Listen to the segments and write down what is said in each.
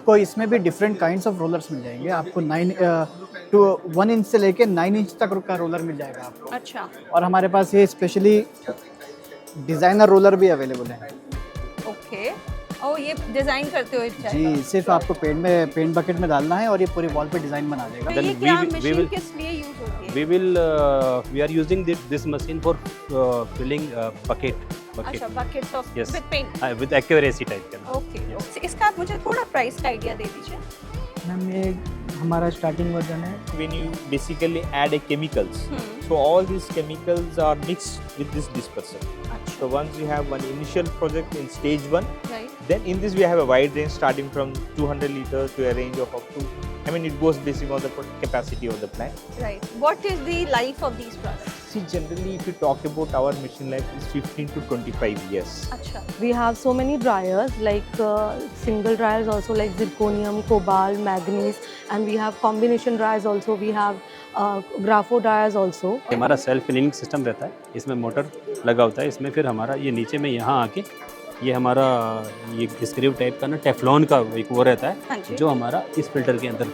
आपको इसमें भी डिफरेंट काइंड्स ऑफ रोलर्स मिल जाएंगे। आपको 9 टू 1 इंच से लेके 9 इंच तक का रोलर मिल जाएगा आपको। अच्छा और हमारे पास ये स्पेशली डिज़ाइनर रोलर भी अवेलेबल है। ओके। ओ ये डिजाइन करते हो इस जी, सिर्फ आपको पेंट बकेट में डालना है और ये पूरी वॉल पे डिज़ाइन बना देगा। तो ये Then क्या we मशीन will किस लिए यूज होती है? we are using this machine for filling bucket अच्छा buckets of Yes. With paint. with accuracy type का। Okay okay. इसका आप मुझे थोड़ा प्राइस का आइडिया दे दीजिए। मैम ये हमारा स्टार्टिंग वर्जन है। When you basically add a chemicals, so all these chemicals are mixed with this disperser. So once you have one initial project in stage 1, right then in this we have a wide range starting from 200 liter to a range of up to, I mean it goes basing on the capacity of the plant. Right. What is the life of these products? See, generally if you talk about our machine life is 15 to 25 years. अच्छा We have so many dryers like single dryers also like zirconium, cobalt, manganese, and we have combination dryers also. We have grapho dryers also. हमारा self filling system रहता है, इसमें motor लगा होता है। इसमें फिर हमारा ये नीचे में यहाँ आके ये हमारा ये स्क्रू टाइप का ना टेफ्लॉन का एक वो रहता हाँ है जी। जो हमारा इस फिल्टर के अंदर,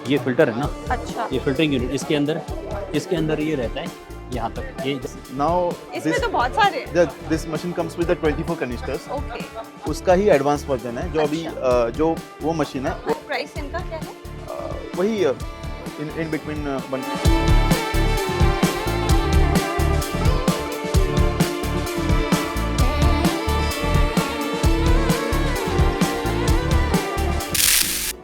ये फिल्टर है ना, अच्छा। ये फिल्टरिंग यूनिट इसके अंदर ये रहता है यहाँ तक। ये Now इसमें this तो बहुत सारे हैं। this machine comes with the 24 canisters. Okay. उसका ही एडवांस वर्जन है जो अभी जो वो मशीन है प्राइस इनका क्या है? वही in between one.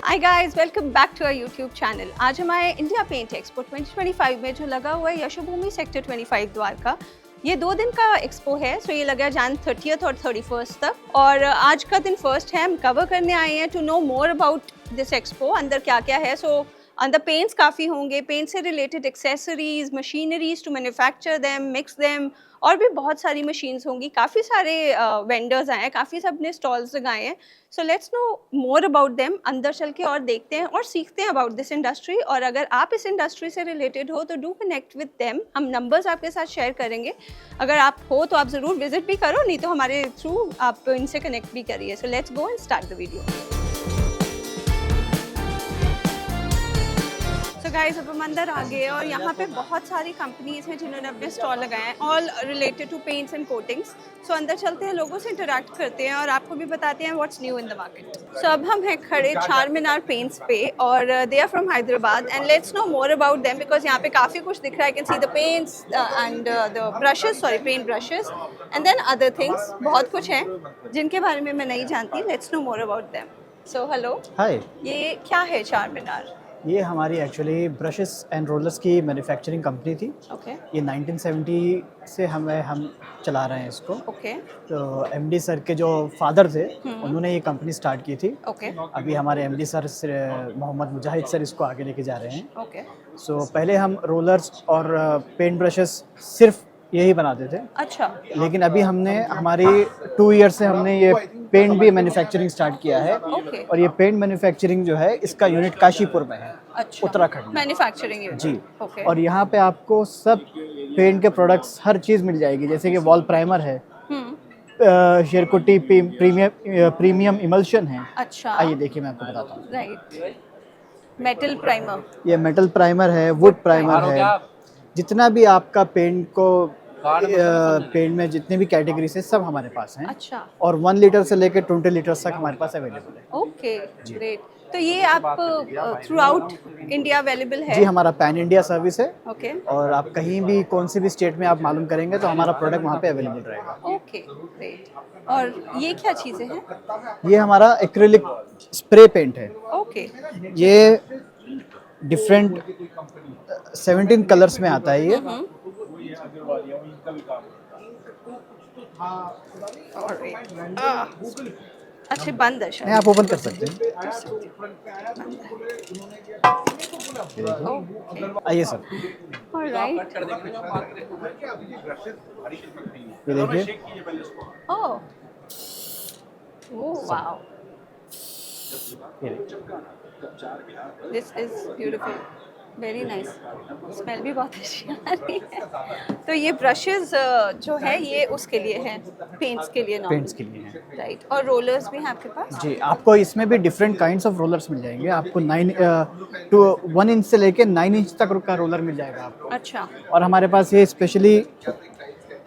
Hi guys, welcome back to our YouTube channel. आज हमारे इंडिया पेंट एक्सपो 2025 में जो लगा हुआ है यशोभूमि सेक्टर 25 द्वारका, ये 2 दिन का एक्सपो है। सो ये लगा जैन 30th और 31st तक, और आज का दिन फर्स्ट है। हम कवर करने आए हैं to know more about this expo, अंदर क्या क्या है। सो अंदर पेंट्स काफ़ी होंगे, पेंट से related accessories, machineries to manufacture them, mix them, और भी बहुत सारी मशीन्स होंगी। काफ़ी सारे वेंडर्स आए हैं, काफ़ी सब ने स्टॉल्स लगाए हैं। So let's know more about them. अंदर चल के और देखते हैं और सीखते हैं अबाउट दिस इंडस्ट्री। और अगर आप इस इंडस्ट्री से रिलेटेड हो तो डू कनेक्ट विद देम। हम नंबर्स आपके साथ शेयर करेंगे। अगर आप हो तो आप ज़रूर विजिट भी करो, नहीं तो हमारे थ्रू आप इनसे कनेक्ट भी करिए। So let's go and start the video. तो गाइस अब हम अंदर आ गए और यहाँ पे बहुत सारी कंपनीज हैं जिन्होंने अपने स्टॉल लगाए हैं, all related to paints and coatings. So अंदर चलते हैं, लोगों से इंटरेक्ट करते हैं और आपको भी बताते हैं what's new in the market. So अब हम हैं खड़े चार मीनार पेंट्स पे और they are from Hyderabad and let's know more about them because यहाँ पे काफ़ी कुछ दिख रहा है। I can see the paints and the brushes, sorry paint brushes and then other things. बहुत कुछ है जिनके बारे में मैं नहीं जानती। Let's know more about them. So hello, hi, ये क्या है चार मीनार? ये हमारी एक्चुअली ब्रशेस एंड रोलर्स की मैन्युफैक्चरिंग कंपनी थी। ओके ये 1970 से हम चला रहे हैं इसको। ओके तो एमडी सर के जो फादर थे उन्होंने ये कंपनी स्टार्ट की थी। ओके अभी हमारे एमडी सर मोहम्मद मुजाहिद सर इसको आगे लेके जा रहे हैं। ओके। सो पहले हम रोलर्स और पेंट ब्रशेस सिर्फ यही बनाते थे, अच्छा लेकिन अभी हमने हमारी 2 ईयर से हमने ये पेंट भी मैन्युफैक्चरिंग स्टार्ट किया है। ओके। और ये पेंट मैन्युफैक्चरिंग जो है इसका यूनिट काशीपुर में है, अच्छा उत्तराखंड में। Manufacturing unit. जी। ओके और यहाँ पे आपको सब पेंट के प्रोडक्ट्स हर चीज़ मिल जाएगी, जैसे कि वॉल प्राइमर है, शेरकुटी प्रीमियम इमल्शन है। अच्छा आइए देखिए मैं आपको बताता हूँ। राइट। Metal primer. ये मेटल प्राइमर है, वुड प्राइमर है। जितना भी आपका पेंट में जितने भी कैटेगरीज है सब हमारे पास हैं। अच्छा और 1 लीटर से लेकर 20 लीटर तक हमारे पास अवेलेबल है। Okay great. तो ये आप थ्रू आउट इंडिया अवेलेबल है? जी, हमारा पैन इंडिया सर्विस है। ओके और आप कहीं भी कौन से भी स्टेट में आप मालूम करेंगे तो हमारा प्रोडक्ट वहाँ पे अवेलेबल रहेगा। Okay great. और ये क्या चीज़ें हैं? ये हमारा एक्रिलिक स्प्रे पेंट है। ओके ये डिफरेंट 17 कलर्स में आता है ये। अच्छा बंद है नहीं, शायद। आप ओपन कर सकते हैं। ओके आइए सर, ऑलराइट। ये देखिए। Oh wow, this is beautiful. Very nice, smell भी बहुत अच्छी आ रही है। तो ये ब्रशेस जो है ये उसके लिए है, पेंट्स के लिए पेंट्स के लिए है। राइट। और रोलर्स भी हैं आपके पास? जी, आपको इसमें भी डिफरेंट काइंड्स ऑफ रोलर्स मिल जाएंगे। आपको 9 टू 1 इंच से लेके 9 इंच तक का रोलर मिल जाएगा आपको। अच्छा, और हमारे पास ये स्पेशली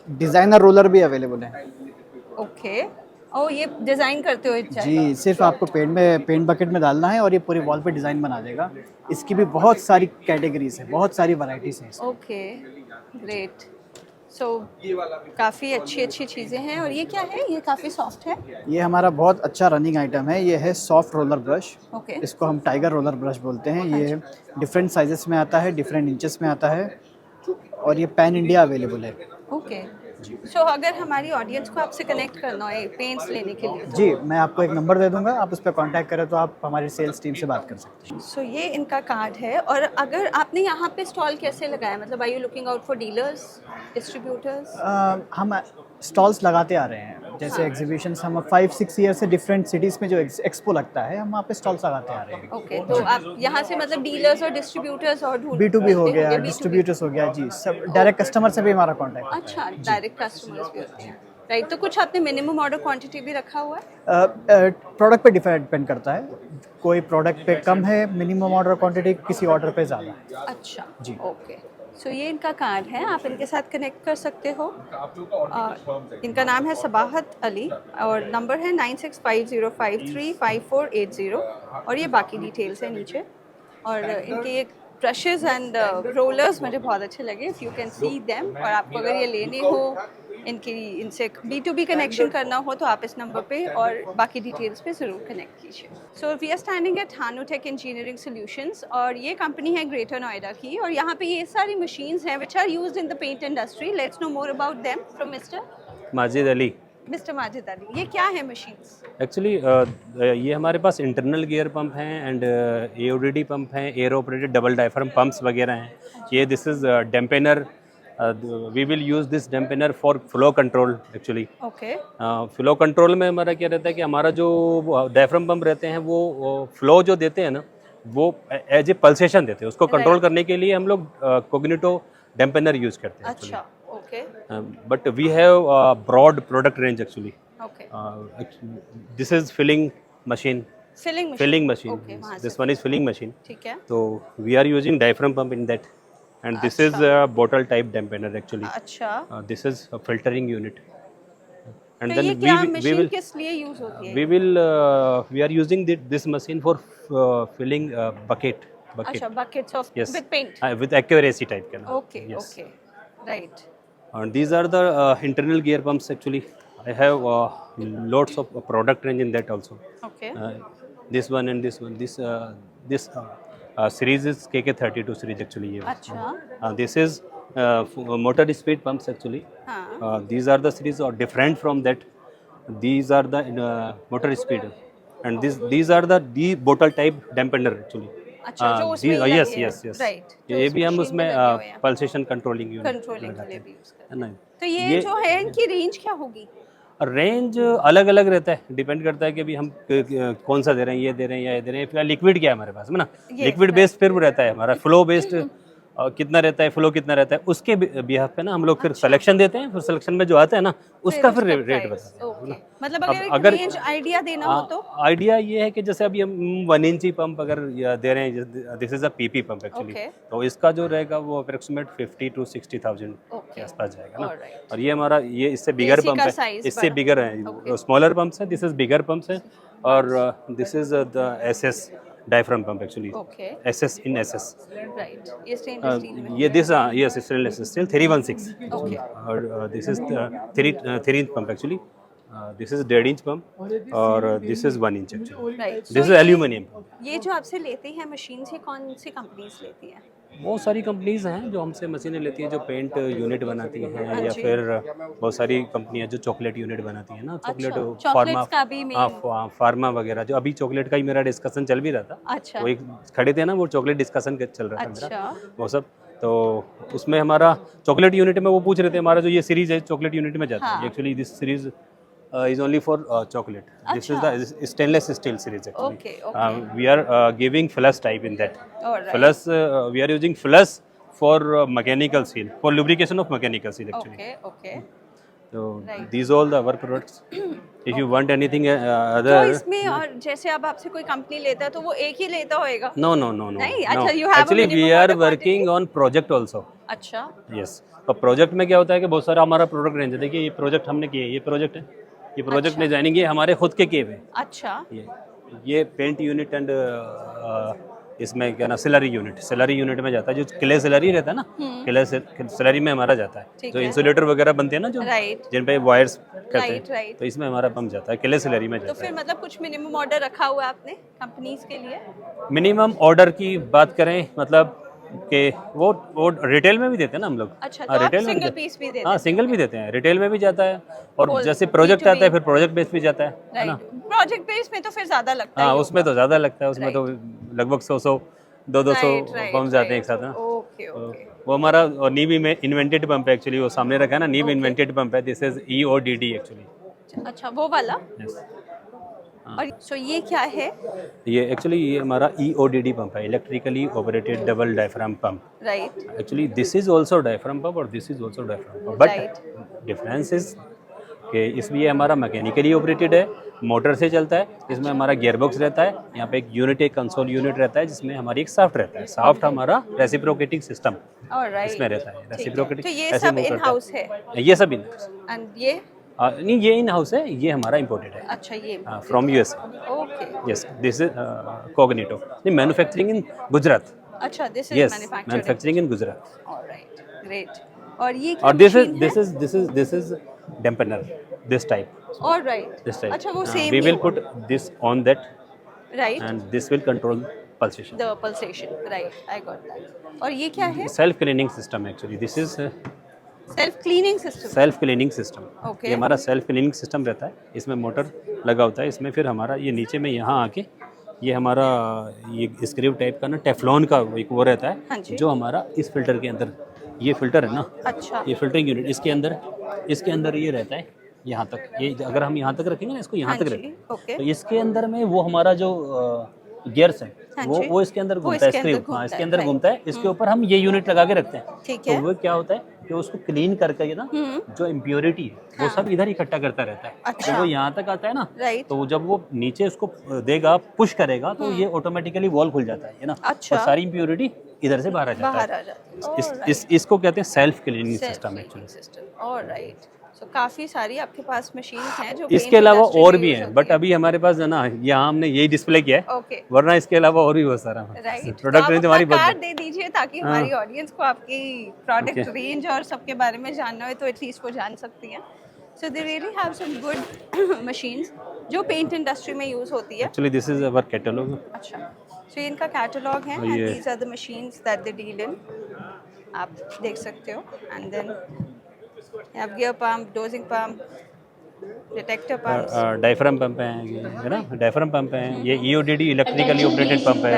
डिज़ाइनर रोलर भी अवेलेबल है। ओके। ओ, ये डिज़ाइन करते हो जाएगा? जी, सिर्फ आपको पेंट बकेट में डालना है और ये पूरी वॉल पे डिज़ाइन बना देगा। इसकी भी बहुत सारी कैटेगरीज है, बहुत सारी वैरायटीज हैं इसमें। Okay, great. सो काफ़ी अच्छी चीज़ें हैं। और ये क्या है? ये काफ़ी सॉफ्ट है। ये हमारा बहुत अच्छा रनिंग आइटम है। ये है सॉफ्ट रोलर ब्रश। ओके। इसको हम टाइगर रोलर ब्रश बोलते हैं। ये डिफरेंट साइजेस में आता है, डिफरेंट इंचेस में आता है और ये पैन इंडिया अवेलेबल है। ओके। सो अगर हमारी ऑडियंस को आपसे कनेक्ट करना हो पेंट्स लेने के लिए, जी, मैं आपको एक नंबर दे दूंगा, आप उस पर कांटेक्ट करें तो आप हमारी सेल्स टीम से बात कर सकते हैं। सो ये इनका कार्ड है। और अगर आपने यहाँ पे स्टॉल कैसे लगाया, मतलब I you looking out for dealers, distributors? हम स्टॉल्स लगाते आ रहे हैं। जैसे एग्जीबिशंस हम 5-6 ईयर से डिफरेंट सिटीज़ में जो एक्सपो लगता है, हम वहाँ पे स्टॉल्स लगाते आ रहे हैं। ओके, तो आप यहाँ से मतलब डीलर्स और डिस्ट्रीब्यूटर्स और ढूंढ B2B हो गया, B2B। डिस्ट्रीब्यूटर्स हो गया, जी, सब डायरेक्ट कस्टमर से भी हमारा कांटेक्ट। अच्छा, डायरेक्ट कस्टमर्स भी होते हैं, राइट। तो कुछ आपने मिनिमम ऑर्डर क्वांटिटी भी रखा हुआ है? प्रोडक्ट पे डिपेंड करता है। कोई प्रोडक्ट पे कम है मिनिमम ऑर्डर क्वांटिटी, किसी ऑर्डर पे ज़्यादा। अच्छा जी। ओके। सो ये इनका कार्ड है, आप इनके साथ कनेक्ट कर सकते हो। इनका नाम है सबाहत अली और नंबर है 9650535480 और ये बाकी डिटेल्स है नीचे। और इनके ये ब्रशेस एंड रोलर्स मुझे बहुत अच्छे लगे, if you can see them. और आपको अगर ये लेने हो, इनसे B2B कनेक्शन करना हो तो आप इस नंबर पे और बाकी डिटेल्स पे ज़रूर कनेक्ट कीजिए। So we are standing at Hanutech engineering solutions और ये कंपनी है ग्रेटर नोएडा की। और यहाँ पे ये सारी मशीन्स हैं which are used in the paint industry. Let's know more about them from Majid Ali. Mister Majid Ali. ये क्या है मशीन्स? एक्चुअली ये हमारे पास इंटरनल गियर पंप हैं एंड AODD पंप हैं, air operated double diaphragm pumps वगैरह हैं। ये this is dampener. We will use this dampener for flow control actually. Okay. Flow control में हमारा क्या रहता है कि हमारा जो डायफ्राम पंप रहते हैं वो फ्लो जो देते हैं ना, वो एज ए पल्सेशन देते हैं। उसको कंट्रोल करने के लिए हम लोग कोग्निटो डैम्पेनर यूज़ करते हैं। अच्छा, okay but we have broad product range actually. Okay. This is filling machine. Filling machine. Okay, वहाँ This से one is filling machine. ठीक है। So we are using diaphragm pump in that, and this is a bottle type dampener actually. अच्छा, This is a filtering unit, and तो then ये क्या we machine will किस लिए use होती है? we are using this machine for filling bucket. अच्छा, buckets of Yes. with paint. With accuracy type का ना. Okay, Yes. okay, right. And these are the internal gear pumps actually. I have lots of product range in that also. Okay. This one and this one. This series is KK32 series actually. ये अच्छा, this is motor speed pumps actually. हाँ, These are the series are different from that. These are the motor speed, and these are the bottle type dampener actually. अच्छा, जो उसमें लगे yes हैं, yes yes. right, जो ये उस भी हम machine उसमें में लगे हुए हैं। पल्सेशन कंट्रोलिंग यूनिट कंट्रोलिंग के लिए भी यूज करते है ना। हैं। तो ये जो है इनकी रेंज क्या होगी? रेंज अलग अलग रहता है, डिपेंड करता है कि अभी हम कौन सा दे रहे हैं, ये दे रहे हैं या ये दे रहे हैं। फिर लिक्विड क्या है हमारे पास में ना, लिक्विड बेस्ड फिर वो रहता है हमारा फ्लो बेस्ड कितना रहता है, फ्लो कितना रहता है, उसके बिहाफ पे ना हम लोग फिर सिलेक्शन देते हैं। फिर सिलेक्शन में जो आता है ना उसका फिर रेट बताते हैं। ओके, मतलब अगर अगर- रेंज आइडिया देना हो तो? आइडिया ये है कि जैसे अभी हम 1 इंची पंप अगर दे रहे हैं, this is a PP pump actually, Okay. तो इसका जो रहेगा वो अप्रोक्सीमेट 50 to 60,000 Okay. के आसपास जाएगा ना। Alright. और ये हमारा ये इससे बिगर इसी पंप का है, size इससे बड़ा। बिगर है, स्मॉलर पंप्स है, दिस इज बिगर पंप्स है। और this is the SS diaphragm pump actually, okay, SS in SS। Right. ये स्टेनलेस स्टील में ये this yes stainless steel 316 okay, और this is 3 inch pump actually. This is 1.5 inch pump और this is 1 inch actually. Right. This is aluminium. ये जो आपसे लेते हैं मशीन से कौन सी कंपनीज लेती हैं? बहुत सारी कंपनीज हैं जो हमसे मशीनें लेती हैं, जो पेंट यूनिट बनाती हैं, या जी। फिर बहुत सारी कंपनियां जो चॉकलेट यूनिट बनाती हैं ना, चॉकलेट अच्छा, फार्मा, chocolates का भी main- फार्मा वगैरह। जो अभी चॉकलेट का ही मेरा डिस्कशन चल भी रहा था, अच्छा, वो एक खड़े थे ना, वो चॉकलेट डिस्कशन चल रहा था मेरा, अच्छा, वो सब। तो उसमें हमारा चॉकलेट यूनिट में वो पूछ रहे थे, हमारा जो ये सीरीज है चॉकलेट यूनिट में जाता है हाँ। Actually. This series is only for chocolate. This is the stainless steel series actually. Okay, okay. We are giving flush type in that. All right. Flush, we are using flush for mechanical seal, for lubrication of mechanical seal actually. Okay, okay. So Right. these all the our products. If you want anything तो other, इसमें और जैसे अब आपसे कोई company लेता है तो वो एक ही लेता होएगा? no, no, no, no. नहीं, no. अच्छा, you have a Actually, we minimum are order working on project also. अच्छा, यस अब प्रोजेक्ट में क्या होता है कि बहुत सारा हमारा प्रोडक्ट रेंज है। देखिए ये प्रोजेक्ट हमने किए, ये प्रोजेक्ट है, ये प्रोजेक्ट डिजाइनिंग ये हमारे खुद के किए हुए हैं। अच्छा, ये पेंट यूनिट एंड इसमें क्या ना सिलरी यूनिट में जाता है, जो क्ले सिलरी रहता है ना, क्ले सिलरी में हमारा जाता है, ठीक जो है। इंसुलेटर वगैरह बनते हैं ना, जो राइट, जिन पे वायर्स कहते राइट, हैं, राइट। तो इसमें हमारा पंप जाता है, क्ले सिलरी में तो जाता फिर है। मतलब कुछ मिनिमम ऑर्डर रखा हुआ है आपने कंपनीज के लिए? मिनिमम ऑर्डर की बात करें मतलब कि वो रिटेल में भी देते हैं ना हम लोग। अच्छा, हाँ, तो आप रिटेल में सिंगल देते हैं। पीस भी देते हाँ हैं? सिंगल भी देते हैं, रिटेल में भी जाता है, और Whole, जैसे प्रोजेक्ट B2B आता है फिर प्रोजेक्ट बेस भी जाता है ना। राइट, प्रोजेक्ट बेस में तो फिर ज्यादा लगता है हाँ ये उसमें तो ज़्यादा लगता है, उसमें तो लगभग 100 200 पंप जाते हैं एक साथ ना। ओके, तो ओके। वो हमारा नीव में इन्वेंटेड पंप है एक्चुअली, वो सामने रखा है ना, नीव इन्वेंटेड पंप है। This is EODD actually. अच्छा, वो वाला। यस, और सो ये क्या है? ये एक्चुअली ये हमारा EODD पंप है, electrically operated double diaphragm pump. Right, actually this is also diaphragm pump और this is also diaphragm pump, but difference is कि इसमें ये हमारा मैकेनिकली ऑपरेटेड है, मोटर से चलता है। इसमें हमारा गियरबॉक्स रहता है, यहाँ पे एक यूनिट, एक कंसोल यूनिट रहता है, जिसमें हमारी एक शाफ्ट रहता है। शाफ्ट हमारा रेसिप्रोकेटिंग सिस्टम ऑलराइट, इसमें रहता है, रेसिप्रोकेटिंग। तो ये सब इन हाउस है ये सब इन एंड ये नहीं, ये इन हाउस है, ये हमारा इंपोर्टेड है अच्छा, ये from US। Okay, yes, this is cognito. नहीं, मैन्युफैक्चरिंग इन गुजरात। अच्छा, this is yes, manufacturing manufacturing in Gujarat. Alright, great. और ये और this is dampener, this type, alright, this type. अच्छा, वो same we will put this on that right, and this will control pulsation. The pulsation, right, I got that. और ये क्या है? Self cleaning system actually. This is self cleaning system. self cleaning system. Okay. ये हमारा self cleaning system रहता है, इसमें motor लगा होता है, इसमें फिर हमारा ये नीचे में यहाँ आके ये हमारा ये स्क्रू टाइप का ना टेफ्लॉन का एक वो रहता हाँ है, जी। जो हमारा इस फिल्टर के अंदर, ये फिल्टर है ना, अच्छा, ये फिल्टरिंग यूनिट इसके अंदर ये रहता है यहाँ तक। ये अगर हम यहाँ तक रखेंगे ना, इसको यहाँ हाँ तक जी, रखेंगे, ओके, तो इसके अंदर में वो हमारा जो गियर्स है, हाँ वो जी। वो इसके अंदर वो घूमता है, इसके अंदर स्क्रू, हाँ घूमता इसके है, अंदर right. घूमता है। इसके ऊपर हम ये यूनिट लगा के रखते हैं, ठीक तो है। वो क्या होता है कि उसको क्लीन करके ना, जो इम्प्योरिटी है वो सब इधर इकट्ठा करता रहता है। अच्छा। जब वो यहाँ तक आता है ना, राइट, तो जब वो नीचे उसको देगा, पुश करेगा, तो ये ऑटोमेटिकली वॉल खुल जाता है ना, अच्छा। और सारी इम्प्योरिटी इधर से बाहर आ जाता बाहर है। आ जाती है। इसको कहते हैं self cleaning system actually. System, alright. So काफी सारी आपके पास मशीन्स हैं जो इसके अलावा और भी हैं, बट अभी हमारे पास है ना, यहाँ हमने यही डिस्प्ले किया है, ओके, वरना इसके अलावा और भी बहुत सारा राइट। प्रोडक्ट रेंज हमारी बहुत कार्ड दे दीजिए ताकि हमारी ऑडियंस को आपकी प्रोडक्ट रेंज और सबके बारे में जानना हो तो एटलीस्ट वो जान सकती हैं। So they really have some good machines जो पेंट इंडस्ट्री में यूज होती है। Actually this is our catalogue. अच्छा, सो ये इनका कैटलॉग है and these are the machines that they deal in, आप देख सकते हो। And then have gear pump, dosing pump, detector pumps, diaphragm pump है ना, डायफ्राम पंप है, ये EODD इलेक्ट्रिकली ऑपरेटेड पंप है,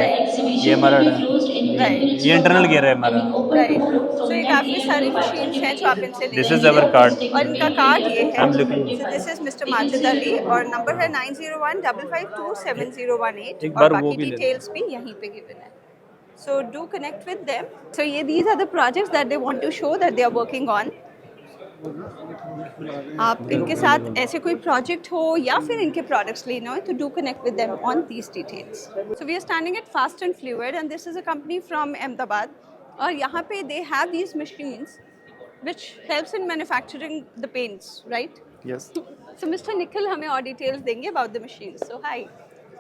ये हमारा राइट, ये इंटरनल गियर है हमारा। राइट। सो ये काफी सारी मशीन्स हैं जो आप इनसे ले दिस सकते इज अवर कार्ड। और इनका कार्ड ये है। I'm looking. So this is Mr. Majid Ali और नंबर है 9015527018 एक और बार वो बाकी भी ले डिटेल्स भी यहीं पे गिवन है। So do connect with them. So ये these are the projects that they want to show that they are working on. आप इनके साथ ऐसे कोई प्रोजेक्ट हो या फिर इनके प्रोडक्ट्स लेना हो तो do connect with them on these details. So we are standing at fast and fluid and this is a company from Ahmedabad और यहाँ पे they have these machines which helps in manufacturing the paints, right? Yes. So mister Nikhil हमें और details देंगे about the machines. So hi,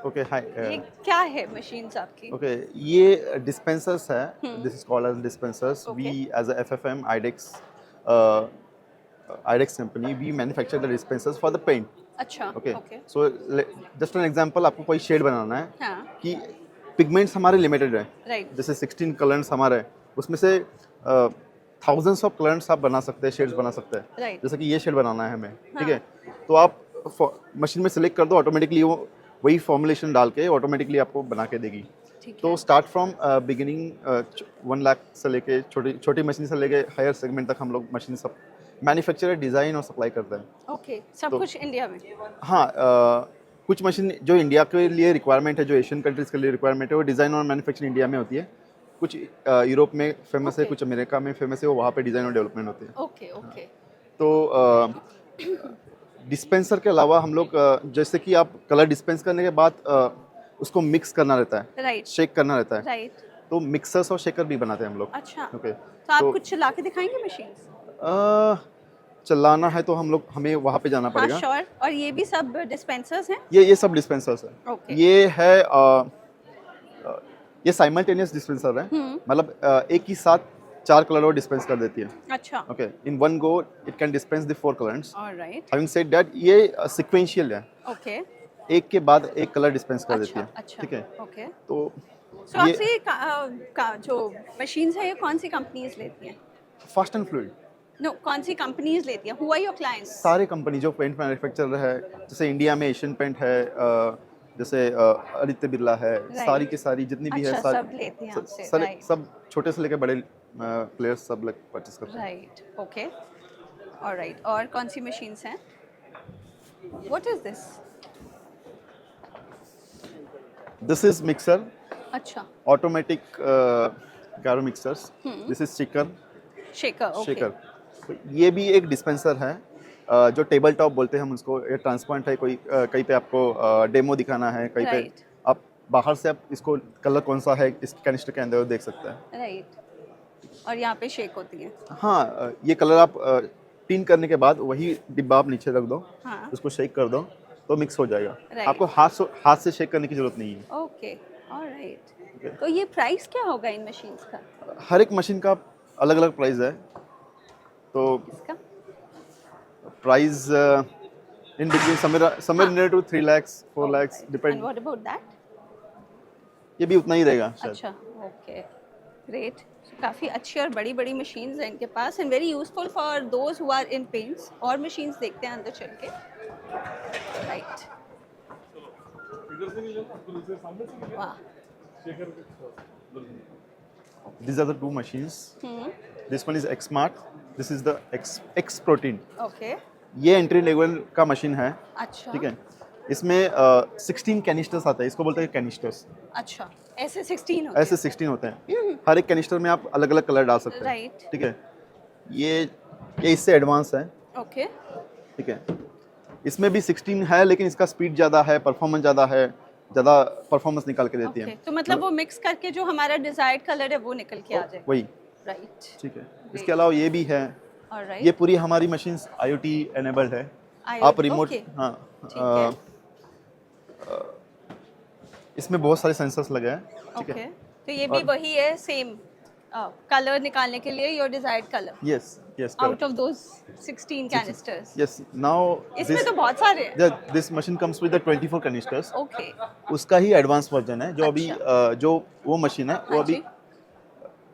Okay. Hi. ये क्या है machines आपकी? Okay. ये dispensers है. This is called as dispensers. Okay. We as a FFM IDEX company, we manufacture the dispensers for the paint. अच्छा, Okay. Okay, So just an example, आपको कोई shade बनाना है हाँ, कि पिगमेंट्स हमारे लिमिटेड है, राइट, जैसे 16 कलर्स हमारे हैं, उसमें से थाउजेंड्स ऑफ कलर्स आप बना सकते हैं, शेड्स बना सकते हैं। राइट, जैसे कि ये शेड बनाना है हमें, ठीक है, तो आप मशीन में सेलेक्ट कर दो, ऑटोमेटिकली वो वही फॉर्मुलेशन डाल के ऑटोमेटिकली आपको बना के देगी। ठीक है, तो स्टार्ट फ्रॉम बिगिनिंग 1 लाख से लेके छोटी मशीन से लेके हायर सेगमेंट तक हम लोग मशीन सब मैन्युफैक्चरर डिज़ाइन और सप्लाई करता है। ओके, सब तो- कुछ इंडिया में। हाँ, कुछ मशीन जो इंडिया के लिए रिक्वायरमेंट है, जो एशियन कंट्रीज़ के लिए रिक्वायरमेंट है, वो डिज़ाइन और मैन्युफैक्चरिंग इंडिया में होती है। कुछ यूरोप में फेमस है, Okay. कुछ अमेरिका में फेमस है, वो वहाँ पे डिज़ाइन और डेवलपमेंट होती है। Okay okay. तो डिस्पेंसर के अलावा हम लोग जैसे कि आप कलर डिस्पेंस करने के बाद उसको मिक्स करना रहता है, राइट शेक करना रहता है, राइट। तो मिक्सर्स और शेकर भी बनाते हैं हम लोग। अच्छा, ओके, तो आप तो- कुछ चला के दिखाएंगे मशीन? चलाना है तो हमें वहाँ पे जाना हाँ पड़ेगा। श्योर। और ये भी सब डिस्पेंसर्स हैं? ये सब डिस्पेंसर्स है। ओके। ये है ये साइमल्टेनियस डिस्पेंसर है, मतलब एक ही साथ 4 कलर और डिस्पेंस कर देती है। अच्छा, okay, in one go it can dispense the 4 colours. Alright, having said that, ये सीक्वेंशियल है, ओके। एक के बाद एक कलर डिस्पेंस कर देती अच्छा है। अच्छा, ठीक है, ओके। तो सो आपसे ये जो मशीन्स है ये कौन सी कंपनीज लेती हैं? फास्ट एंड फ्लूइड नो, कौन सी कंपनीज लेती हैं? Who are your clients? सारे कंपनी जो पेंट मैन्युफैक्चरर है, जैसे इंडिया में एशियन पेंट है, जैसे आदित्य बिरला है, सारी की सारी जितनी भी है, अच्छा, सारी सब लेते हैं आपसे, सारे right. सब छोटे से लेकर बड़े प्लेयर्स सब लोग परचेस करते हैं। Right, okay, alright. और कौन सी मशीन्स हैं? What is this? This is mixer, अच्छा, automatic gyro mixers. This is shaker. Shaker, okay. Shaker, ये भी एक डिस्पेंसर है, जो टेबल टॉप बोलते हैं हम उसको। ये ट्रांसपेरेंट है, कोई कहीं पे आपको डेमो दिखाना है, कहीं Right. पे आप बाहर से आप इसको कलर कौन सा है इस कैनिस्टर के अंदर वो देख सकते हैं। राइट। और यहाँ पे शेक होती है? हाँ, ये कलर आप टीन करने के बाद वही डिब्बा आप नीचे रख दो, हाँ, उसको शेक कर दो तो मिक्स हो जाएगा। Right. आपको हाथ से शेक करने की जरूरत नहीं है। Okay, alright. तो ये प्राइस क्या होगा इन मशीन्स का? हर एक मशीन का अलग अलग प्राइस है, तो इसका? Price in between somewhere near to 3 lakhs 4 lakhs and depend. What about that? ये भी उतना ही रहेगा शायद। अच्छा, ओके, ग्रेट। काफ़ी अच्छी और बड़ी बड़ी मशीन्स हैं इनके पास and very useful for those who are in paints. और मशीन्स देखते हैं अंदर चल के। राइट, वाह। These are the 2 machines. This one is X-Mart. This is the X Protein. Okay, ये एंट्री लेवल का मशीन है। अच्छा, ठीक है, इसमें 16 कैनिस्टर्स आते हैं, इसको बोलते हैं कैनिस्टर्स। अच्छा, ऐसे 16 होते ऐसे 16 होते हैं, हर एक कैनिस्टर में आप अलग अलग कलर डाल सकते हैं। राइट, ठीक है, ये इससे एडवांस है। हैं? ओके, ठीक है, इसमें भी 16 है, लेकिन इसका स्पीड ज़्यादा है, परफॉर्मेंस ज़्यादा है, ज़्यादा परफॉर्मेंस निकाल के देती ओके। है। तो मतलब वो मिक्स करके जो हमारा डिजायर्ड कलर है वो निकल के आ जाए। वही, राइट, ठीक है। इसके अलावा ये भी है, ये ऑलराइट। पूरी हमारी मशीन IoT एनेबल्ड है। आप रिमोट, हाँ, ठीक है, इसमें बहुत सारे सेंसर्स लगे हैं। ठीक ओके। है, तो ये भी वही है, सेम कलर निकालने के लिए your desired colour yes yes out of those 16 canisters. Yes. Now इसमें तो बहुत सारे हैं। This machine comes with the 24 canisters. Okay, उसका ही एडवांस वर्जन है, जो अभी जो वो मशीन है वो हाँ अभी जी।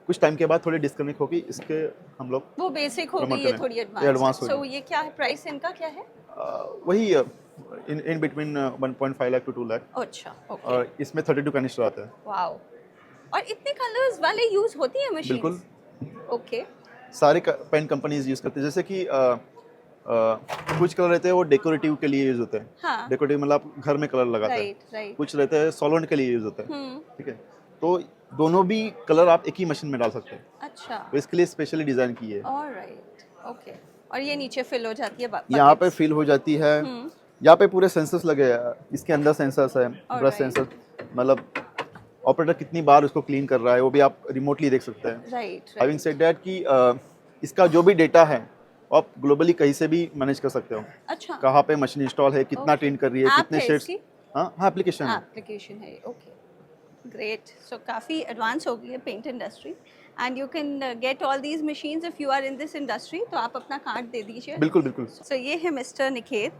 कुछ टाइम के बाद थोड़ी डिस्कनेक्ट होगी, इसके हम लोग वो बेसिक होगी, Promote ये करें। थोड़ी ये एडवांस। advance सो होगी। ये क्या है, प्राइस इनका क्या है? वही in between 1.5 lakh to 2 lakh, अच्छा, ओके, और इसमें 32 कैनिस्टर आते हैं। वाओ। और इतने कलर्स वाले यूज होती है मशीन? बिल्कुल, ओके, सारे पेंट कंपनीज यूज़ करते हैं। जैसे कि कुछ कलर रहते हैं वो डेकोरेटिव के लिए यूज़ होते हैं। हाँ, डेकोरेटिव मतलब आप घर में कलर लगाते हैं। Right right. कुछ रहते हैं सॉल्वेंट के लिए यूज़ होते हैं। हम्म, ठीक है, तो दोनों भी कलर आप एक ही मशीन में डाल सकते हैं, अच्छा, तो इसके लिए स्पेशली डिज़ाइन की है। Alright, okay. और ये नीचे फिल हो जाती है यहाँ पे फिल हो जाती है। हम्म, यहाँ पे पूरे सेंसर्स लगे हैं, इसके अंदर सेंसर्स है, ब्रश Alright. सेंसर, मतलब ऑपरेटर कितनी बार उसको क्लीन कर रहा है वो भी आप रिमोटली देख सकते हैं। राइट हैविंग सेड दैट कि इसका जो भी डेटा है वो आप ग्लोबली कहीं से भी मैनेज कर सकते हो। अच्छा, कहाँ पे मशीन इंस्टॉल है, कितना Okay. ट्रेन कर रही है, App कितने है शेड्स। इसकी? हाँ, एप्लीकेशन है। एप्लीकेशन है, ओके, ग्रेट। सो काफ़ी एडवांस हो गई है paint industry and you can get all these machines if you are in this industry. तो आप अपना कार्ड दे दीजिए। बिल्कुल बिल्कुल। सो ये है mister Niket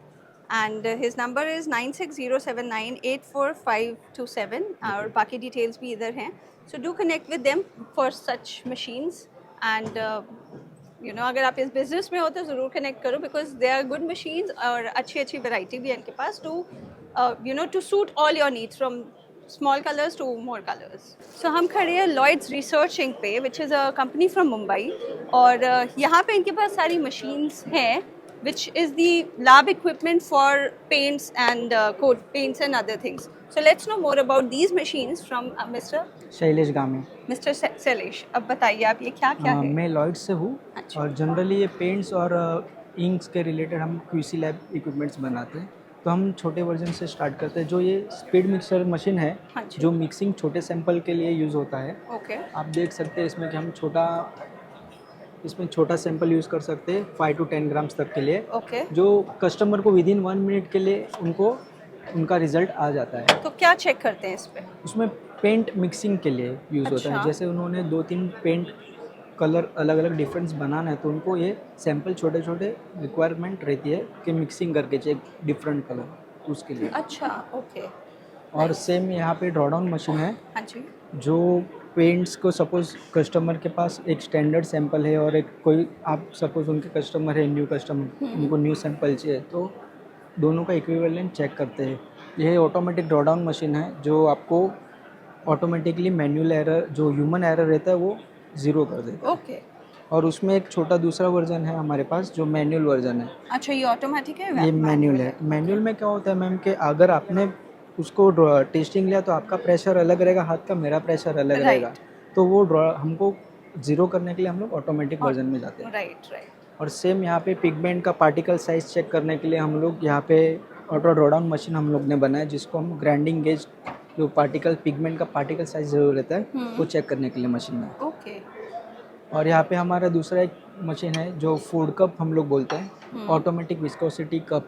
and his number is 9607984527 और बाकी डिटेल्स भी इधर हैं। So do connect with them for such machines and you know अगर आप इस बिजनेस में हो तो ज़रूर कनेक्ट करो because they are good machines और अच्छी अच्छी वैरायटी भी है इनके पास to you know to suit all your needs from small colors to more colors. So हम खड़े हैं Lloyd's Research Inc पे, which is a company from Mumbai, और यहाँ पे इनके पास सारी machines हैं, which is the lab equipment for paints and coat paints and other things. So let's know more about these machines from Mr. Shailesh गामी। Mr. Sailesh. अब बताइए आप ये क्या क्या है? मैं लॉयड से हूँ अच्छा। और जनरली ये पेंट्स और इंक्स के रिलेटेड हम क्यूसी लैब इक्विपमेंट्स बनाते हैं। तो हम छोटे वर्जन से स्टार्ट करते हैं। जो ये स्पीड मिक्सर मशीन है, हाँ जी। जो मिक्सिंग छोटे सैंपल के लिए यूज़ होता है। ओके। आप देख सकते हैं इसमें कि हम छोटा सैंपल यूज़ कर सकते हैं 5 to 10 ग्राम्स तक के लिए। ओके। जो कस्टमर को विदिन 1 मिनट के लिए उनका रिजल्ट आ जाता है। तो क्या चेक करते हैं इस पे? उसमें पेंट मिक्सिंग के लिए यूज़ होता अच्छा। है। जैसे उन्होंने 2-3 पेंट कलर अलग अलग डिफरेंस बनाना है, तो उनको ये सैंपल छोटे छोटे रिक्वायरमेंट रहती है कि मिक्सिंग करके चेक डिफरेंट कलर उसके लिए। अच्छा, ओके। और सेम यहाँ पे ड्रॉडाउन मशीन है, हाँ जी। जो पेंट्स को सपोज़ कस्टमर के पास एक स्टैंडर्ड सैंपल है और एक कोई आप सपोज़ उनके कस्टमर है न्यू कस्टमर, उनको न्यू सैंपल चाहिए, तो दोनों का इक्विवेलेंट चेक करते हैं। यह ऑटोमेटिक ड्रॉडाउन मशीन है जो आपको ऑटोमेटिकली मैनुअल एरर जो ह्यूमन एरर रहता है वो ज़ीरो कर देता है। ओके। और उसमें एक छोटा दूसरा वर्जन है हमारे पास जो मैनुअल वर्जन है। अच्छा, ये ऑटोमेटिक है? ये मैनुअल है। मैनुअल में क्या होता है मैम कि अगर आपने उसको टेस्टिंग लिया तो आपका प्रेशर अलग रहेगा, हाथ का मेरा प्रेशर अलग रहेगा, तो वो हमको ज़ीरो करने के लिए हम लोग ऑटोमेटिक वर्जन में जाते हैं। Right right. और सेम यहाँ पे पिगमेंट का पार्टिकल साइज चेक करने के लिए हम लोग यहाँ पे ऑटो ड्रॉडाउन मशीन हम लोग ने बनाया, जिसको हम ग्राइंडिंग गेज जो पिगमेंट का पार्टिकल साइज जरूर रहता है वो चेक करने के लिए मशीन में। ओके। और यहाँ पे हमारा दूसरा एक मशीन है जो फूड कप हम लोग बोलते हैं, ऑटोमेटिक विस्कोसिटी कप,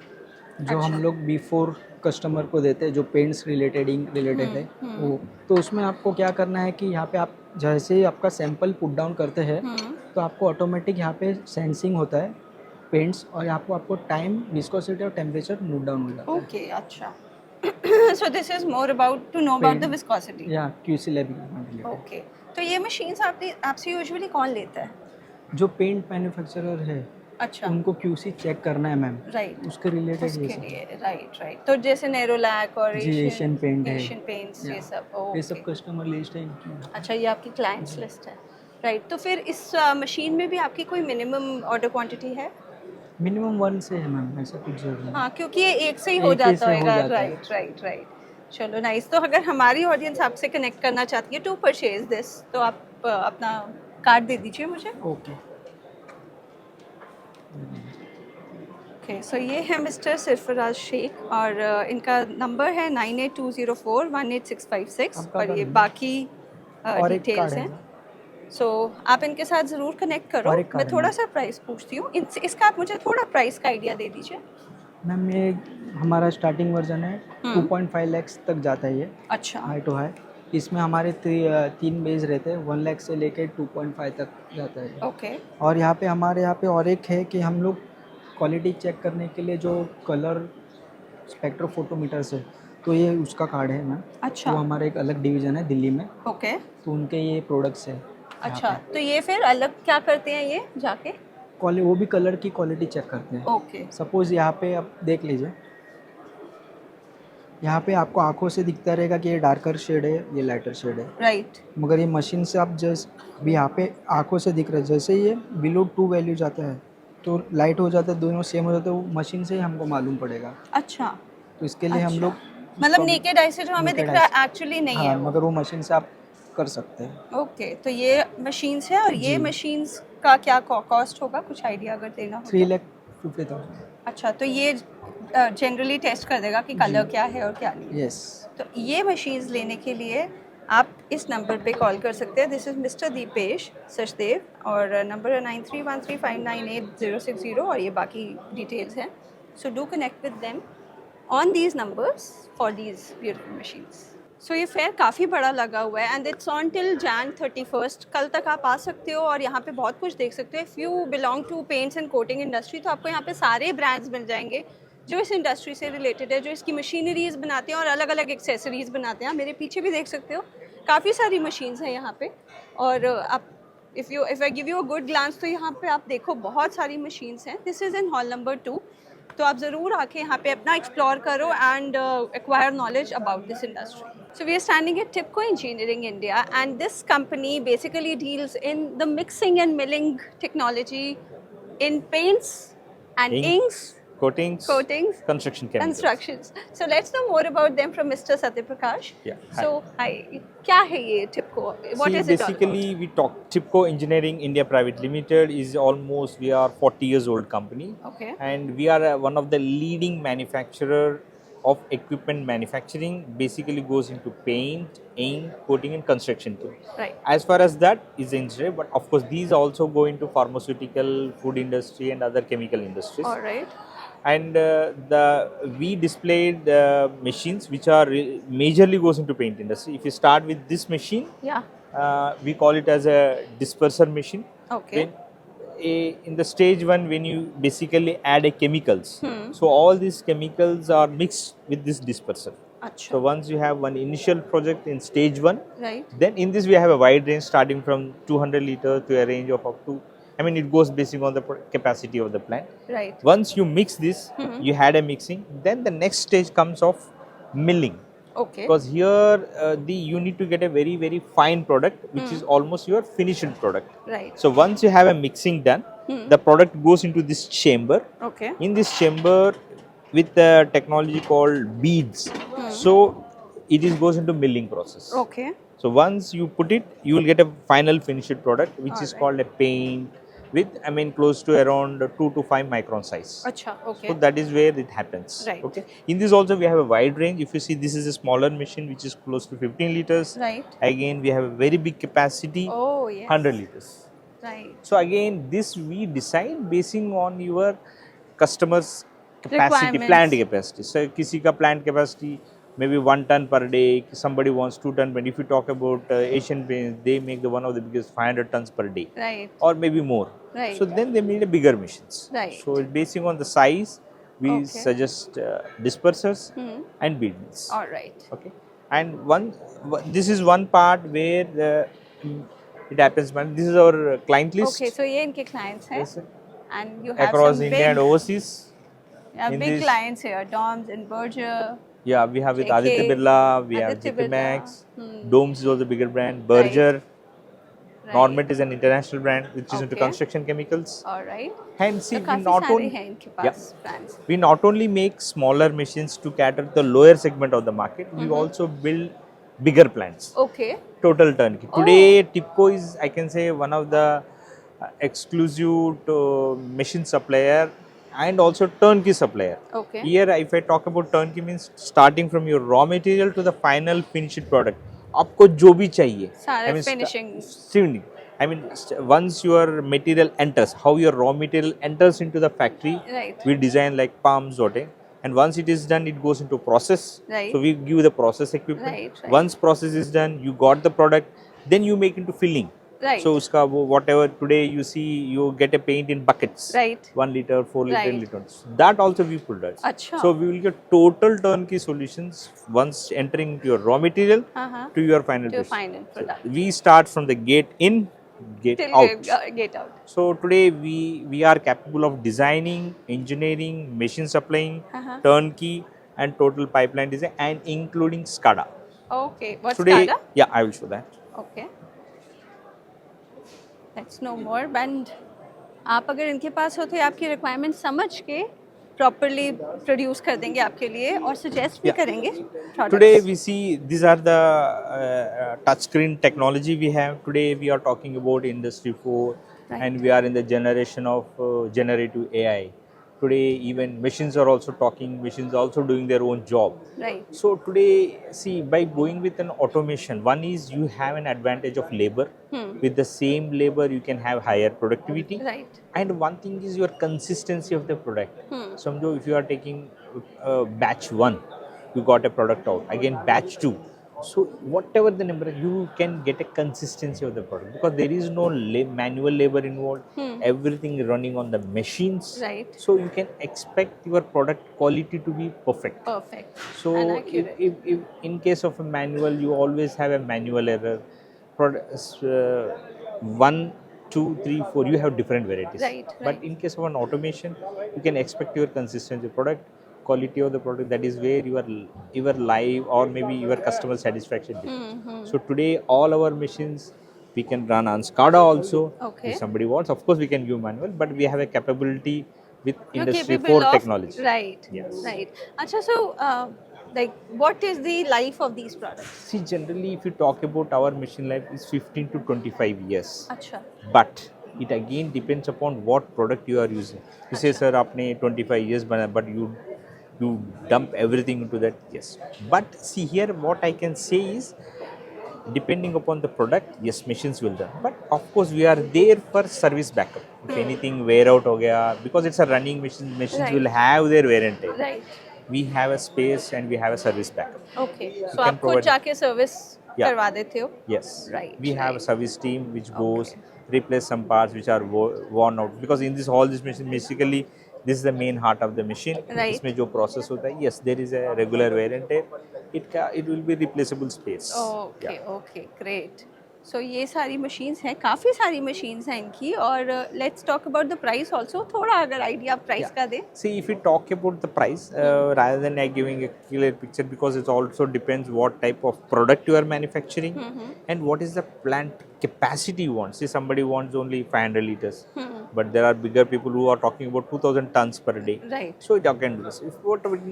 जो हम लोग बिफोर कस्टमर को देते हैं, जो पेंट्स रिलेटेड इंक रिलेटेड है वो। तो उसमें आपको क्या करना है कि यहाँ पे आप जैसे ही आपका सैंपल पुट डाउन करते हैं तो आपको ऑटोमेटिक यहाँ पे सेंसिंग होता है पेंट्स, और यहाँ पे आपको टाइम, विस्कोसिटी और टेम्परेचर नोट डाउन हो जाता है। ओके, अच्छा। So this is more about to know about the viscosity. या क्यूसी लैब इक्विपमेंट। ओके। तो ये मशीन्स आपसे यूजुअली कौन लेता है? जो पेंट मैन्युफैक्चरर है अच्छा। उनको क्यूसी चेक करना है मैम, राइट। उसके रिलेटेड उसके ये सब। लिए राइट राइट। तो जैसे नेरोलैक और जी, एशियन पेंट है, एशियन पेंट्स, ये सब। ये सब ओके। कस्टमर लिस्ट है इनकी। अच्छा, ये आपकी क्लाइंट्स लिस्ट है। राइट। तो फिर इस मशीन में भी आपकी कोई मिनिमम ऑर्डर क्वांटिटी है? मिनिमम 1 से है मैम, ऐसा कुछ जरूरी नहीं। हाँ, क्योंकि ये एक से ही हो एक ही जाता से हो होगा। जाता है। Right right right. चलो नाइस। तो अगर हमारी ऑडियंस आपसे कनेक्ट करना चाहती है टू परचेज दिस, तो आप अपना कार्ड दे दीजिए मुझे। ओके। ओके, सो ये है मिस्टर सरफराज शेख और इनका नंबर है 9820418656 आपका और ये कार्ड बाकी और एक डिटेल्स कार्ड हैं। है। सो आप इनके साथ ज़रूर कनेक्ट करो। और एक कार्ड मैं है थोड़ा मैम। सा प्राइस पूछती हूँ इसका, आप मुझे थोड़ा प्राइस का आइडिया दे दीजिए। मैम ये हमारा स्टार्टिंग वर्जन है, 2.5 लाख तक जाता है ये, अच्छा। High to high. इसमें हमारे 3 बेस रहते हैं, 1 लाख से लेकर 2.5 तक जाता है। ओके। और यहाँ पे हमारे यहाँ पे और एक है कि हम लोग क्वालिटी चेक करने के लिए जो कलर स्पेक्ट्रोफोटोमीटर्स है, तो ये उसका कार्ड है मैम। अच्छा। वो हमारा एक अलग डिवीज़न है दिल्ली में, ओके। तो उनके ये प्रोडक्ट्स है। अच्छा, तो ये फिर अलग क्या करते हैं ये जाके? वो भी कलर की क्वालिटी चेक करते हैं। ओके। सपोज़ यहाँ पे आप देख लीजिए, यहाँ पे आपको आंखों से दिखता रहेगा कि ये डार्कर शेड है, ये लाइटर शेड है, राइट। मगर ये मशीन से आप जस्ट भी यहाँ पे आंखों से दिख रहा है, जैसे ये बिलो 2 वैल्यू जाता है तो लाइट हो जाता है, दोनों सेम हो जाते हैं, वो मशीन से ही हमको मालूम पड़ेगा। अच्छा। तो इसके लिए हम लोग मतलब नेकेड आई से जो हमें दिख रहा है एक्चुअली नहीं है हाँ, वो। मगर वो मशीन से आप कर सकते हैं। ओके, तो ये मशीन्स है और ये मशीन्स का क्या कॉस्ट होगा, कुछ आइडिया अगर देना हो? 3,50,000। अच्छा, तो ये जनरली टेस्ट कर देगा कि कलर क्या है और क्या नहीं। यस। तो ये मशीन्स लेने के लिए आप इस नंबर पे कॉल कर सकते हैं। This is mister Deepesh Sachdev और नंबर है 9313598060 और ये बाकी डिटेल्स हैं। So do connect with them on these numbers for these beautiful machines. So ये फेयर काफ़ी बड़ा लगा हुआ है and it's on till Jan 31st। कल तक आप आ सकते हो और यहाँ पे बहुत कुछ देख सकते हो। If you belong to paints and coating industry तो आपको यहाँ पे सारे ब्रांड्स मिल जाएंगे जो इस इंडस्ट्री से रिलेटेड है, जो इसकी मशीनरीज बनाते हैं और अलग अलग एक्सेसरीज बनाते हैं। आप मेरे पीछे भी देख सकते हो, काफ़ी सारी मशीन्स हैं यहाँ पे। और आप if I give you a good glance तो यहाँ पे आप देखो बहुत सारी मशीन्स हैं। This is in hall number 2 तो आप ज़रूर आके यहाँ पे अपना एक्सप्लोर करो and acquire knowledge about this industry. So we are standing at TIPCO Engineering India, and this company basically deals in the mixing and milling technology in paints and inks, coatings, construction chemicals. constructions. So let's know more about them from Mr. Satyaprakash. Yeah, hi. So hi, क्या है ये TIPCO? What See, is it all basically we talk TIPCO Engineering India Private Limited is almost, we are 40 years old company. Okay. And we are one of the leading manufacturer of equipment manufacturing, basically goes into paint, ink, coating and construction too. Right. As far as that is engineering, but of course these also go into pharmaceutical, food industry and other chemical industries. All right. And we displayed machines which are majorly goes into paint industry. If you start with this machine, Yeah. we call it as a disperser machine. Okay. In the stage one, when you basically add a chemicals, so all these chemicals are mixed with this disperser. अच्छा. So once you have one initial project in stage one, Right. then in this we have a wide range starting from 200 liters to a range of up to, I mean it goes basing on the capacity of the plant. Right. Once you mix this, you had a mixing, then the next stage comes of milling. Okay. Because here you need to get a very fine product which is almost your finished product. Right. So once you have a mixing done, the product goes into this chamber. Okay. In this chamber with the technology called beads, so it is goes into milling process. Okay. So once you put it, you will get a final finished product which is Alright. called a paint with, I mean, close to around 2 to 5 micron size. अच्छा. Okay. So that is where it happens. Right. Okay. In this also we have a wide range. If you see, this is a smaller machine which is close to 15 liters. Right. Again, we have a very big capacity, Oh yes. 100 liters. Right. So again, this we design basing on your customers' capacity, Requirements. plant capacity. So किसी का plant capacity maybe 1 ton per day. Somebody wants 2 ton. But if you talk about Asian Paints, they make the one of the biggest 500 tons per day, Right. or maybe more. Right. So then they need a bigger machines. Right. So basing on the size, we Okay. suggest dispersers and beads. All right. Okay. And this is one part where it happens. Man, this is our client list. Okay. So ये इनके clients हैं. Yes, sir. And you have Across some India and big, overseas. yeah, in big this- clients here. Doms and Berger. Yeah, we have with JK, Aditya Birla, we have Aditya JK Birla. Max, Domes is also a bigger brand, Berger, Right. Normet is an international brand which is into Okay. construction chemicals. All right. And see, तो we काफी not सारे only हैं इनके पास brands. we not only make smaller machines to cater the lower segment of the market, we also build bigger plants. Okay. Total turnkey. Today, TIPCO is, I can say, one of the exclusive machine supplier and also turnkey supplier. Okay. Here, if I talk about turnkey, means starting from your raw material to the final finished product. आपको जो भी चाहिए. सारा finishing. I mean, once your material enters, how your raw material enters into the factory, Right. we design like pumps, and once it is done, it goes into process. Right. So we give the process equipment. Right. Once process is done, you got the product, then you make into filling. Right. So uska whatever today you see, you get a paint in buckets. Right. 1 liter, 4 liter, Right. liters. That also we pulled out. Achha. So we will get total turnkey solutions once entering to your raw material Uh-huh. to your final To product. final product. We start from the gate in, gate Till out. get out. So today we are capable of designing, engineering, machine supplying, Uh-huh. turnkey and total pipeline design, and including SCADA. Okay. What's Today, SCADA? yeah, I will show that. Okay. Let's know more. And आप अगर इनके पास हो तो ये आपकी requirement समझ के properly produce कर देंगे आपके लिए और सजेस्ट भी Yeah. करेंगे products. Today we see these are the touchscreen technology we have. Today we are talking about Industry 4 and we are in the generation of generative AI. Today even machines are also talking, machines are also doing their own job. Right. So today, see, by going with an automation, one is you have an advantage of labor. With the same labor, you can have higher productivity. Right. And one thing is your consistency of the product. Samjho, if you are taking batch 1, you got a product out. Again, batch 2. So whatever the number, you can get a consistency of the product because there is no manual labor involved. Everything running on the machines. Right. So you can expect your product quality to be perfect. Perfect. So And accurate. if in case of a manual, you always have a manual error. One 2, 3, 4, you have different varieties. Right, But right. in case of an automation, you can expect your consistency product, quality of the product. That is where your live or maybe your customer satisfaction depends. So today, all our machines we can run on SCADA also. Okay. If somebody wants, of course, we can give manual, but we have a capability with You're Industry capable 4 of technology. right. Yes. Right. Acha, so like what is the life of these products? See, generally, if you talk about our machine life, is 15 to 25 years. Acha. But it again depends upon what product you are using. You say, sir, आपने 25 years बना, but you dump everything into that. Yes. But see here, what I can say is, depending upon the product, yes, machines will done. But of course, we are there for service backup. If anything wear out हो गया, because it's a running machine, machines Right. will have their wear and tear. Right. We have a space and we have a service backup. Okay. So can आप खुद provide- जाके service Yeah. करवा देते हो? Yes. Right, We have a right. service team which goes replace some parts which are worn out, because in this all this machine basically this is the main heart of the machine. Right. इसमें जो process होता है, yes, there is a regular wear and tear. It will be replaceable space. Okay Yeah. Okay great सो ये सारी machines हैं, काफ़ी सारी machines हैं इनकी, और let's talk about the price also. थोड़ा अगर आइडिया प्राइस का दें. See, if we talk about the price, rather than giving a clear picture, because it also depends what type of product you are manufacturing and what is the plant capacity you want. See, somebody wants only 500 liters, but there are bigger people who are talking about 2000 tons per day. Right. So you can do this.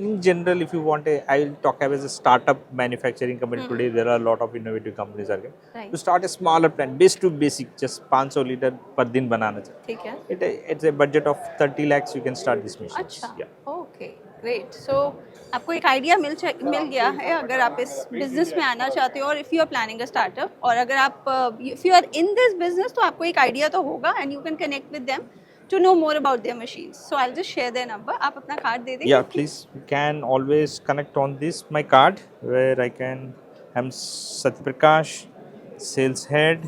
In general, if you want I will talk as a startup manufacturing company today. There are a lot of innovative companies are there. Right. To start a smaller plant, base to basic, just 500 liter per दिन बनाना चाहिए. ठीक है. It's a budget of 30 lakhs. You can start this machine. अच्छा. Yeah. Okay great. So आपको एक idea मिल गया है अगर आप इस बिजनेस में आना चाहते हो, और if you are planning a startup, और अगर आप if you are in this business तो आपको एक आइडिया तो होगा, and you can connect with them to know more about their machines. So I'll just share their number. आप अपना कार्ड दे देंगे? Yeah, please. You can always connect on this my card where I'm Satyaprakash, sales head.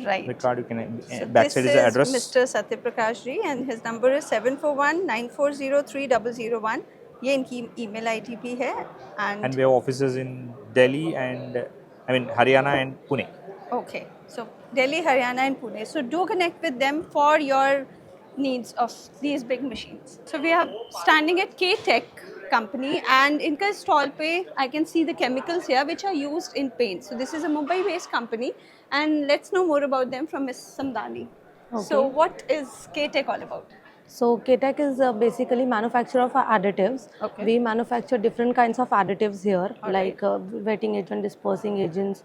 Right. The card you can So backside this is the address. Mr. Satyaprakash ji, and his number is 7419403001. ये इनकी email ID भी है, And we have offices in Delhi and Haryana and Pune. okay, so Delhi, Haryana and Pune. So do connect with them for your needs of these big machines. So we are standing at K-Tech company, and इनका stall पे I can see the chemicals here which are used in paint. So this is a Mumbai-based company, and let's know more about them from Ms. Samdani. So Okay. what is K-Tech all about? So K-Tech is basically manufacturer of additives. Okay. We manufacture different kinds of additives here, All like wetting agent, dispersing agents,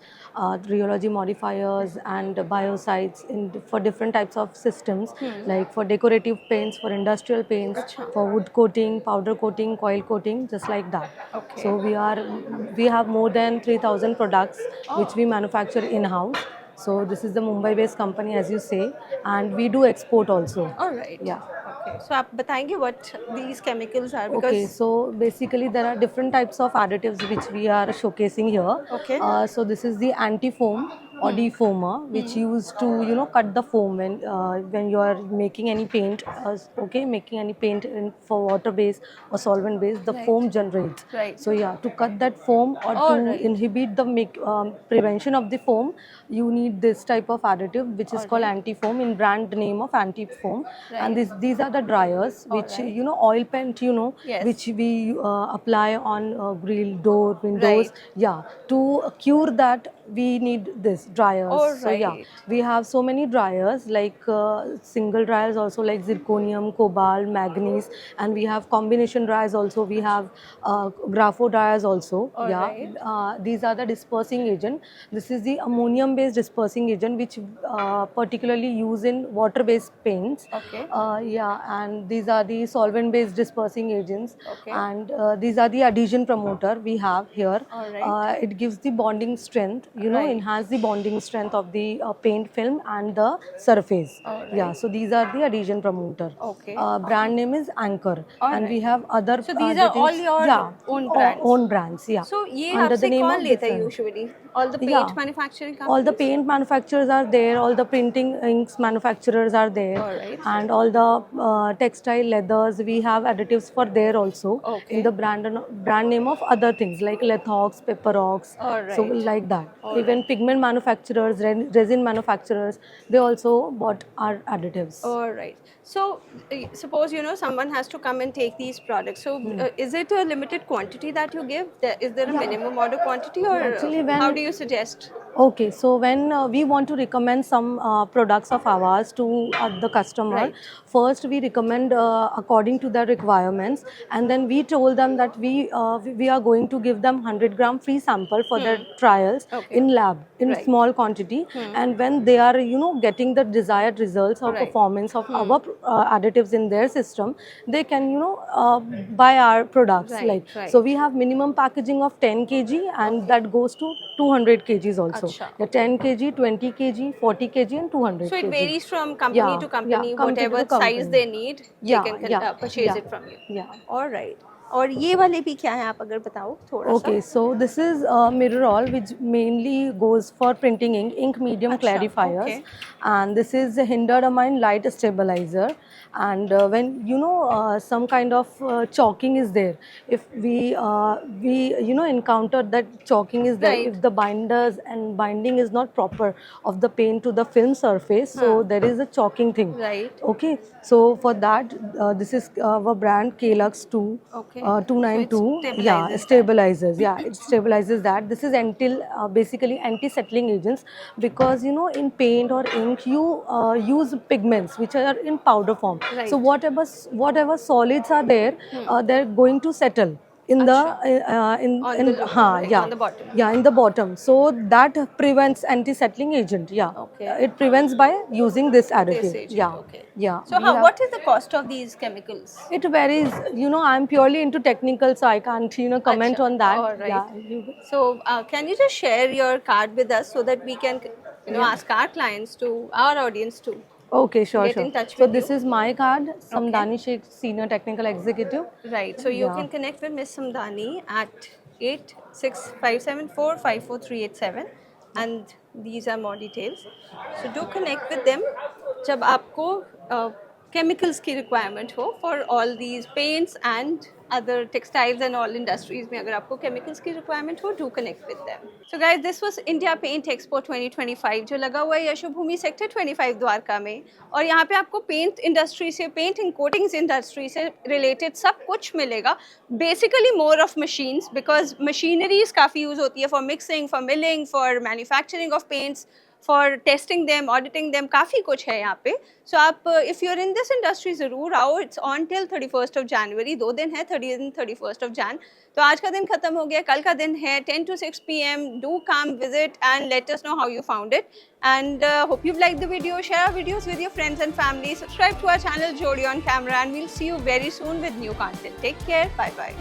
rheology modifiers, and biocides for different types of systems, like for decorative paints, for industrial paints, for wood coating, powder coating, coil coating, just like that. Okay. So we have more than 3,000 products which we manufacture in-house. So this is the Mumbai-based company, as you say, and we do export also. All right. Yeah. Okay. So आप बताएंगे what these chemicals are, because Okay, so basically there are different types of additives which we are showcasing here. Okay. So this is the anti-foam or defoamer, which used to cut the foam when you are making any paint. Making any paint for water base or solvent base, the Right. foam generates. Right. So yeah, to cut that foam or All to right. inhibit the prevention of the foam, you need this type of additive which is called anti-foam, in brand name of anti-foam. Right. And these are the dryers which right. oil paint Yes. which we apply on grill, door, windows. Right. Yeah, to cure that we need this dryers. All So yeah, right. we have so many dryers, like single dryers also, like zirconium, cobalt, manganese, and we have combination dryers also. We have grapho dryers also. All yeah, right. these are the dispersing agent. This is the ammonium based dispersing agent which particularly used in water based paints. Okay. And these are the solvent based dispersing agents. Okay. And these are the adhesion promoter we have here. All right. It gives the bonding strength, Right. enhance the bonding strength of the paint film and the surface. All right. Yeah, so these are the adhesion promoter. Okay. Brand name is Anchor. All and right. we have other So these are all your own brands? own brands, yeah. So ये Under the आपसे name कौन of लेता है different- usually? All the paint Yeah. manufacturing companies? All the paint manufacturers are there, all the printing inks manufacturers are there, All right. and all the textile leathers, we have additives for there also. Okay. In the brand name of other things like Lithox, Peperox, All so right. like that. Even pigment manufacturers, resin manufacturers, they also bought our additives. All right. So, suppose someone has to come and take these products. So, is it a limited quantity that you give? Is there a minimum order quantity, or Actually, how do you suggest? Okay, so when we want to recommend some products of ours to the customer, Right. first we recommend according to their requirements, and then we told them that we are going to give them 100-gram free sample for their trials Okay. in lab in Right. small quantity, and when they are getting the desired results or Right. performance of our additives in their system, they can buy our products. Right, Like right. so, we have minimum packaging of 10 kg, and that goes to 200 kgs also. Acha, The 10 kg, 20 kg, 40 kg, and 200 So it kg. varies from company Yeah, to company. yeah, company to Whatever size company. they need, Yeah, they can yeah, purchase yeah, it from you. Yeah. All right. और ये वाले भी क्या है, आप अगर बताओ थोड़ा Okay, so this is Mirrorol, which mainly goes for printing ink medium Acha, clarifiers, okay. and this is a hinderamine light stabilizer. And when some kind of chalking is there, if we encounter that chalking is there, Right. if the binders and binding is not proper of the paint to the film surface, so there is a chalking thing. Right. Okay, so for that, this is our brand Klux 2. Okay. 292. So it Yeah, stabilizes stabilizes. Yeah, it stabilizes that. This is basically anti-settling agents, because in paint or ink you use pigments which are in powder form. Right. So whatever solids are there, they're going to settle in the On the lower, right, yeah, on the bottom. yeah, in the bottom. So that prevents anti-settling agent. Yeah, Okay. it prevents by using this additive. agent, Yeah, okay. yeah. So We how? have- What is the cost of these chemicals? It varies. I'm purely into technical, so I can't, comment Acha, on that. all right. Yeah. So can you just share your card with us so that we can ask our clients to, our audience to Okay, sure, get sure. in touch So with this you? is my card, Samdani Sheikh, Senior Technical Executive. Right. So you Yeah. can connect with Miss Samdani at 86574543887, and these are more details. So do connect with them जब आपको chemicals की requirement हो for all these paints and other textiles and all industries में अगर आपको chemicals की requirement हो, do connect with them. So guys, this was India Paint Expo 2025 जो लगा हुआ है यशोभूमि सेक्टर 25 द्वारका में, और यहाँ पे आपको पेंट इंडस्ट्री से, पेंट एंड कोटिंग्स इंडस्ट्री से रिलेटेड सब कुछ मिलेगा. Basically more of machines, because machineries काफ़ी यूज़ होती है for mixing, for milling, for manufacturing of paints, for testing them, auditing them, काफ़ी कुछ है यहाँ पे. सो आप if you are in this industry ज़रूर आओ. It's on till 31st January, 2 दिन है, 30th and 31st Jan. तो आज का दिन खत्म हो गया, कल का दिन है 10 to 6 PM. Do come visit and let us know how you found it. And hope you've liked the video. Share our videos with your friends and family. Subscribe to our channel Jodi on Camera, and we'll see you very soon with new content. Take care. Bye bye.